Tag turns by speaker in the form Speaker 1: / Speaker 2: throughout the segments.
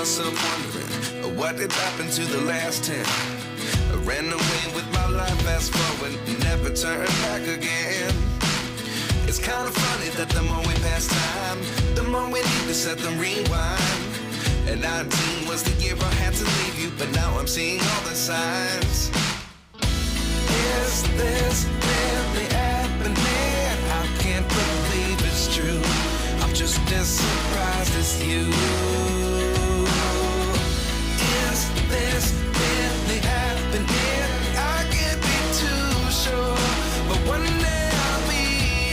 Speaker 1: myself wondering, what did happen to the last 10? I ran away with my life, fast forward, never turn back again. It's kind of funny that the more we pass time, the more we need to set them rewind. And 19 was the year I had to leave you, but now I'm seeing all the signs. Is this really happening? I can't believe it's true. I'm just as surprised as you. Is this really happening? I can't be too sure, but one day I'll be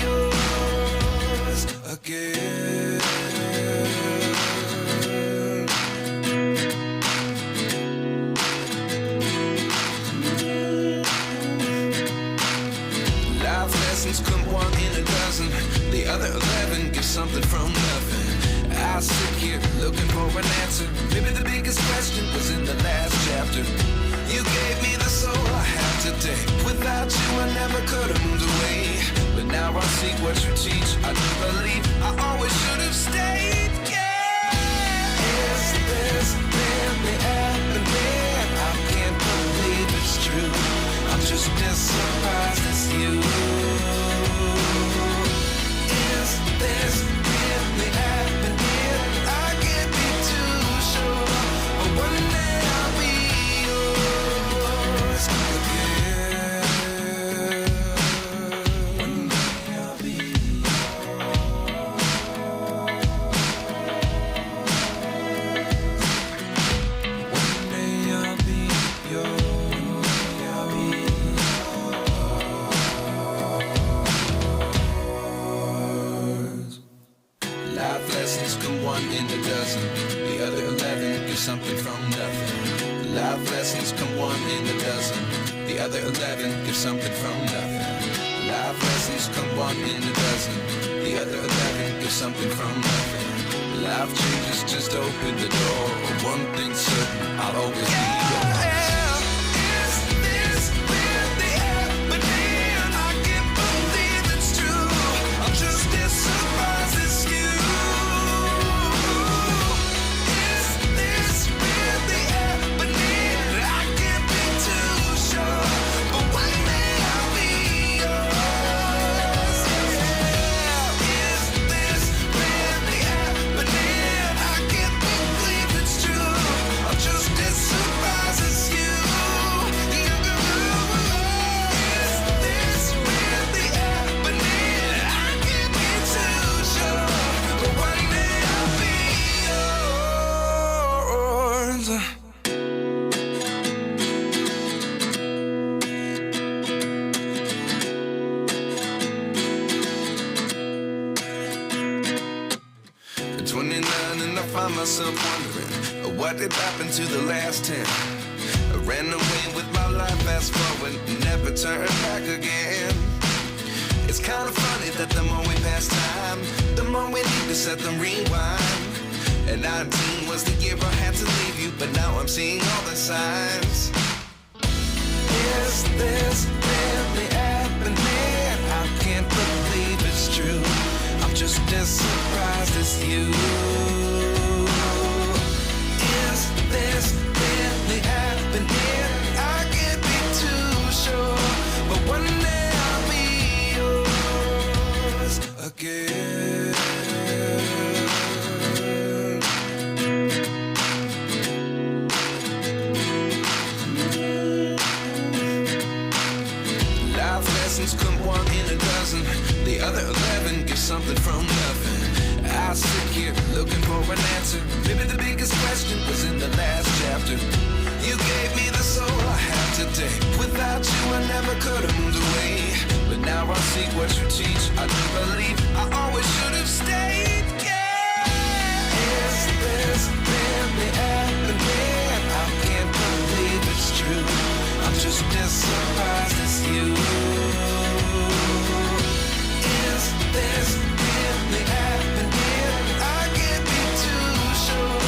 Speaker 1: yours again. Life lessons come one in a dozen. The other 11 give something from nothing. I sit here looking for an answer. Maybe the biggest question was in the last chapter. You gave me the soul I have today. Without you I never could have moved away. But now I see what you teach. I do believe I always should have stayed. Yeah. Is this really happening? I can't believe it's true. I'm just as surprised as you. Is this really happening? I can't be too sure, but one day I'll be yours again. One day I'll be yours. One day I'll be yours. I'll be yours. Life lessons come one in a dozen. The other 11 give something from nothing. Life lessons come one in a dozen. The other 11 give something from nothing. Life lessons come one in a dozen. The other 11 give something from nothing. Life changes just open the door. One thing's certain, I'll always be yours. Is this really happening? I can't believe it's true. I'm just as surprised as you. Is this really happening? I can't be too sure, but one day I'll be yours. Yeah. Is this really happening? I can't believe it's true. I'm just as surprised as you. Is this really happening? I can't be too sure, but one day I'll be yours. At 29 and I find myself wondering, what did happen to the last 10? I ran away with my life, fast forward, never turn back again. It's kind of funny that the more we pass time, the more we need to set them rewind. And 19 was the year I had to leave you, but now I'm seeing all the signs. Is this really happening? I can't believe it's true. I'm just as surprised as you. Is this really happening? I can't be too sure, but one day I'll be yours again. Life lessons come one in a dozen. The other 11 give something from nothing. I sit here looking for an answer. Maybe the biggest question was in the last chapter. You gave me the soul I have today. Without you I never could have moved away. But now I see what you teach. I do believe I always should have stayed. Yeah. Is this really happening? I can't believe it's true. I'm just as surprised as you. Is this really happening? I can't be too sure,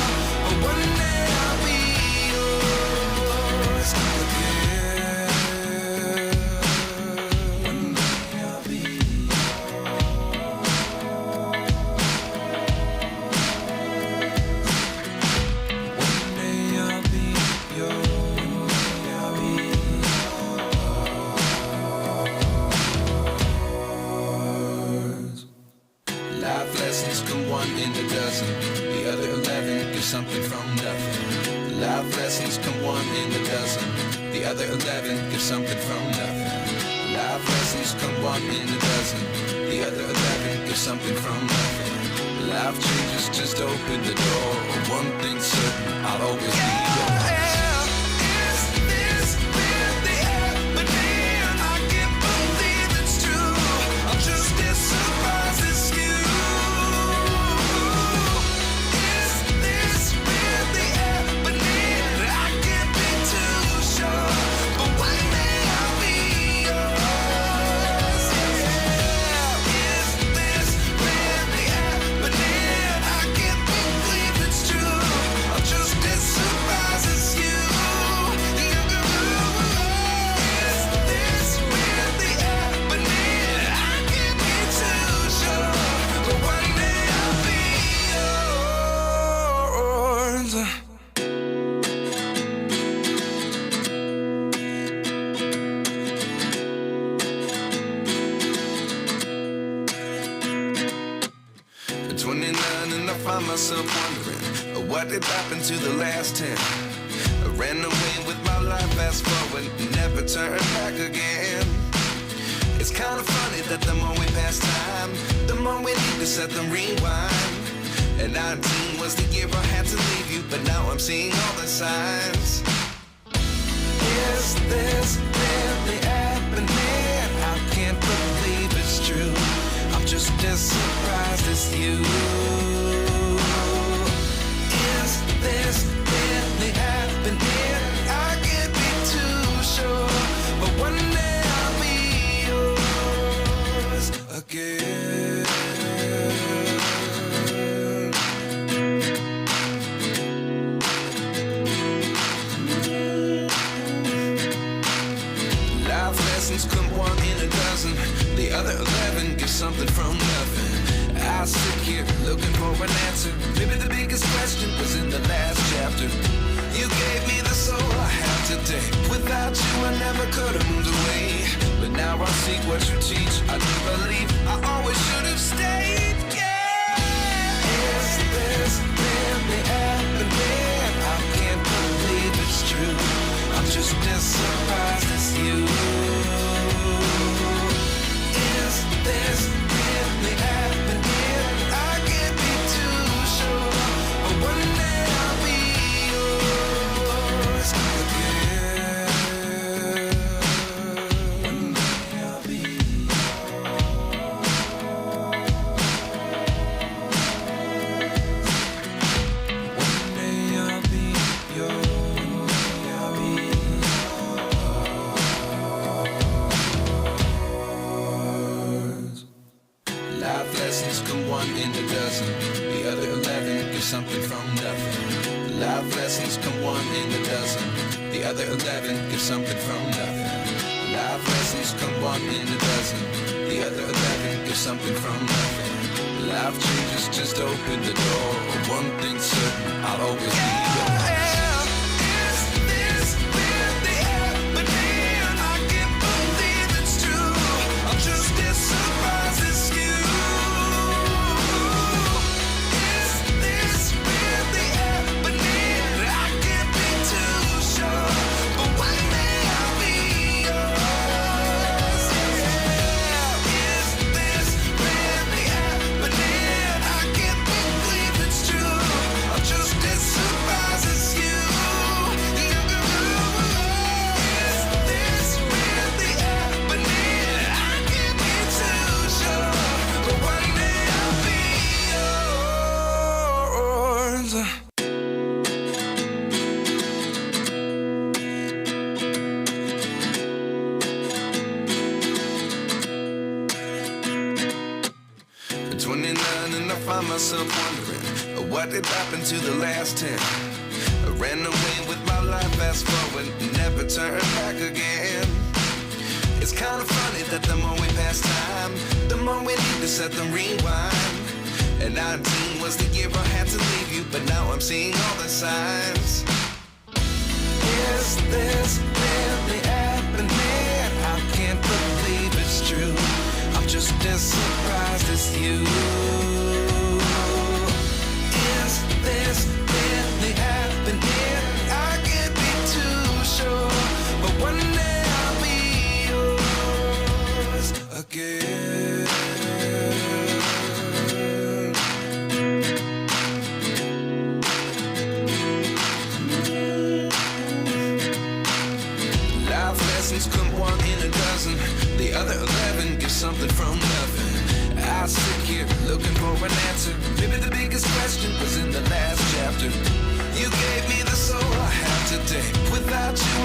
Speaker 1: but one day I'll be yours again. One day I'll be yours. one in a dozen. The other 11 give something from nothing. Life lessons come one in a dozen. The other 11 give something from nothing. Life changes just open the door. One thing's certain, I'll always be yours. Is this really happening? I can't believe it's true. I'm just as surprised as you. Is this really happening? I can't be too sure, but one day I'll be yours. Is this really happening? I can't believe it's true. I'm just as surprised as you. Is this really happening? I can't be too sure, but one day I'll be yours. At 29 and I find myself wondering what did happen to the last 10. I ran away with my life, fast forward, never turn back again. It's kind of funny that the more we pass time, the more we need to set them rewind. And 19 was the year I had to leave you, but now I'm seeing all the signs. Is this really happening? I can't believe it's true. I'm just as surprised as you. Is this really happening? I can't be too sure, but one day I'll be yours again. Life lessons come one in a dozen. The other 11 give something from nothing. I sit here looking for an answer. Maybe the biggest question was in the last chapter. You gave me the soul I have today. Without you I never could have moved away. But now I see what you teach. I do believe I always should have stayed. Yeah. Is this really happening? I can't believe it's true. I'm just as surprised as you. Is this really happening? I can't be too sure, but one day I'll be yours again. One day I'll be yours. One day I'll be yours. I'll be yours. Life lessons come one in a dozen. The other 11 give something from nothing. Life lessons come one in a dozen. The other 11 give something from nothing. Life lessons come one in a dozen. The other 11 give something from nothing. Life changes just open the door. One thing's certain, I'll always be yours. Is this really happening? I can't believe it's true. I'm just as surprised as you. Is this really happening? I can't be too sure, but one day I'll be yours. Is this really happening? I can't believe it's true. I'm just as surprised as you. Is this really happening? I can't be too sure, but one day I'll be yours. At 29 and I find myself wondering what did happen to the last 10. I ran away with my life, fast forward, never turn back again. It's kind of funny that the more we pass time, the more we need to set them rewind. And 19 was the year I had to leave you, but now I'm seeing all the signs. Is this really happening? I can't believe it's true. I'm just as surprised as you. Is this really happening? I can't be too lessons come one in a dozen. The other 11 give something from nothing. I sit here looking for an answer. Maybe the biggest question was in the last chapter. You gave me the soul I have today. Without you